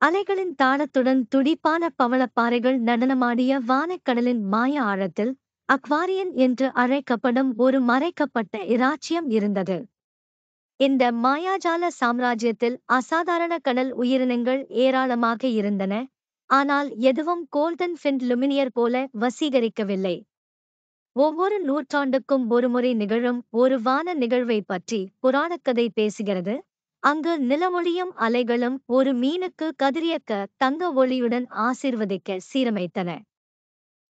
அலைகளின் தாளத்துடன் துடிப்பான பவளப்பாறைகள் நடனமாடிய வானக்கடலின் மாய ஆழத்தில் அக்வாரியன் என்று அழைக்கப்படும் ஒரு மறைக்கப்பட்ட இராச்சியம் இருந்தது. இந்த மாயாஜால சாம்ராஜ்யத்தில் அசாதாரண கடல் உயிரினங்கள் ஏராளமாக இருந்தன, ஆனால் எதுவும் கோல்டன் ஃபின் லுமினியர் போல வசீகரிக்கவில்லை. ஒவ்வொரு நூற்றாண்டுக்கும் ஒருமுறை நிகழும் ஒரு வான நிகழ்வை பற்றி புராணக்கதை பேசுகிறது. அங்கு நிலவொளியும் அலைகளும் ஒரு மீனுக்கு கதிரியக்க தங்க ஒளியுடன் ஆசீர்வதிக்க சீரமைத்தன.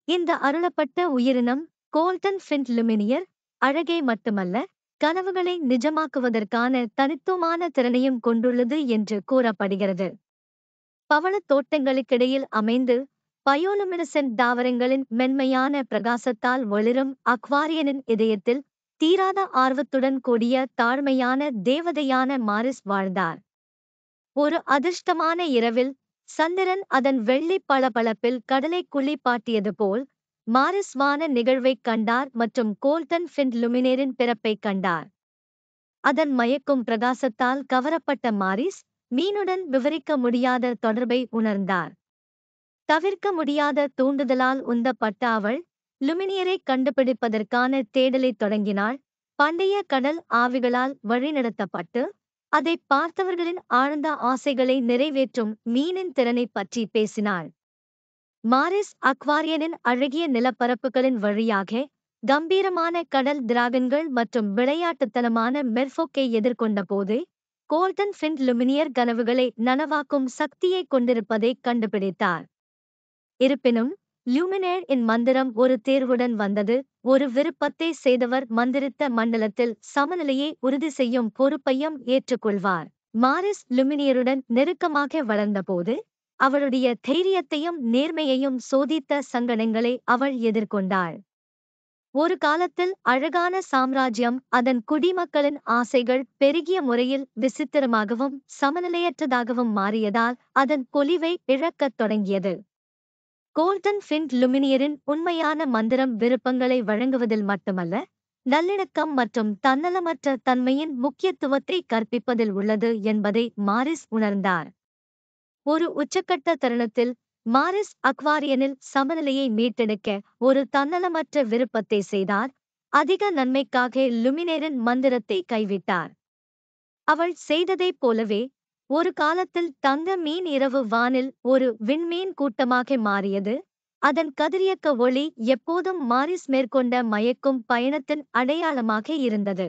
இந்த அருளப்பட்ட உயிரினம் கோல்டன் ஃபின் லுமினியர் அழகை மட்டுமல்ல, கனவுகளை நிஜமாக்குவதற்கான தனித்துவமான திறனையும் கொண்டுள்ளது என்று கூறப்படுகிறது. பவளத் தோட்டங்களுக்கிடையில் அமைந்து பயோலுமினசென்ட் தாவரங்களின் மென்மையான பிரகாசத்தால் ஒளிரும் அக்வாரியனின் இதயத்தில் தீராத ஆர்வத்துடன் கூடிய தாழ்மையான தேவதையான மாரிஸ் வாழ்ந்தார். ஒரு அதிர்ஷ்டமான இரவில் சந்திரன் அதன் வெள்ளி பளபளப்பில் கடலை குளிப்பாட்டியது போல் மாரிஸ் வான நிகழ்வைக் கண்டார் மற்றும் கோல்டன் ஃபின் லுமினேரின் பிறப்பைக் கண்டார். அதன் மயக்கும் பிரகாசத்தால் கவரப்பட்ட மாரிஸ் மீனுடன் விவரிக்க முடியாத தொடர்பை உணர்ந்தார். தவிர்க்க முடியாத தூண்டுதலால் உந்தப்பட்ட அவள் லுமினியரை கண்டுபிடிப்பதற்கான தேடலைத் தொடங்கினாள். பண்டைய கடல் ஆவிகளால் வழிநடத்தப்பட்டு அதை பார்த்தவர்களின் ஆழ்ந்த ஆசைகளை நிறைவேற்றும் மீனின் திறனைப் பற்றி பேசினாள். மாரிஸ் அக்வாரியனின் அழகிய நிலப்பரப்புகளின் வழியாக கம்பீரமான கடல் டிராகன்கள் மற்றும் விளையாட்டுத்தனமான மெர்ஃபோக்கை எதிர்கொண்ட போது கோல்டன் ஃபின் லுமினியர் கனவுகளை நனவாக்கும் சக்தியை கொண்டிருப்பதைக் கண்டுபிடித்தார். இருப்பினும் லுமினேர் இன் மந்திரம் ஒரு தேர்வுடன் வந்தது. ஒரு விருப்பத்தை செய்தவர் மந்திரித்த மண்டலத்தில் சமநிலையை உறுதி செய்யும் பொறுப்பையும் ஏற்றுக்கொள்வார். மாரிஸ் லுமினியருடன் நெருக்கமாக வளர்ந்தபோது அவளுடைய தைரியத்தையும் நேர்மையையும் சோதித்த சங்கடங்களை அவள் எதிர்கொண்டாள். ஒரு காலத்தில் அழகான சாம்ராஜ்யம் அதன் குடிமக்களின் ஆசைகள் பெருகிய முறையில் விசித்திரமாகவும் சமநிலையற்றதாகவும் மாறியதால் அதன் பொலிவை இழக்கத் தொடங்கியது. கோல்டன் ஃபின் லுமினியரின் உண்மையான மந்திரம் விருப்பங்களை வழங்குவதில் மட்டுமல்ல, நல்லிணக்கம் மற்றும் தன்னலமற்ற தன்மையின் முக்கியத்துவத்தை கற்பிப்பதில் உள்ளது என்பதை மாரிஸ் உணர்ந்தார். ஒரு உச்சக்கட்ட தருணத்தில் மாரிஸ் அக்வாரியனில் சமநிலையை மீட்டெடுக்க ஒரு தன்னலமற்ற விருப்பத்தை செய்தார். அதிக நன்மைக்காக லுமினேரின் மந்திரத்தை கைவிட்டார். அவள் செய்ததைப் போலவே ஒரு காலத்தில் தங்க மீன் இரவு வானில் ஒரு விண்மீன் கூட்டமாக மாறியது. அதன் கதிரியக்க ஒளி எப்போதும் மாரிஸ் மேற்கொண்ட மயக்கும் பயணத்தின் அடையாளமாக இருந்தது.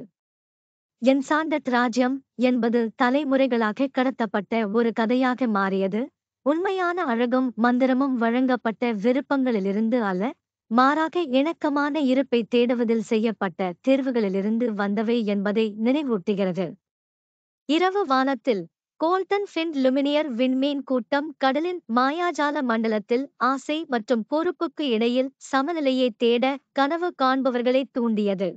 என்சாண்டட் ராஜ்யம் என்பது தலைமுறைகளாக கடத்தப்பட்ட ஒரு கதையாக மாறியது. உண்மையான அழகும் மந்திரமும் வழங்கப்பட்ட விருப்பங்களிலிருந்து அல்ல, மாறாக இணக்கமான இருப்பை தேடுவதில் செய்யப்பட்ட தேர்வுகளிலிருந்து வந்தவை என்பதை நினைவூட்டுகிறது. இரவு வானத்தில் கோல்டன் ஃபின் லுமினியர் விண்மீன் கூட்டம் கடலின் மாயாஜால மண்டலத்தில் ஆசை மற்றும் பொறுப்புக்கு இடையில் சமநிலையை தேட கனவு காண்பவர்களை தூண்டியது.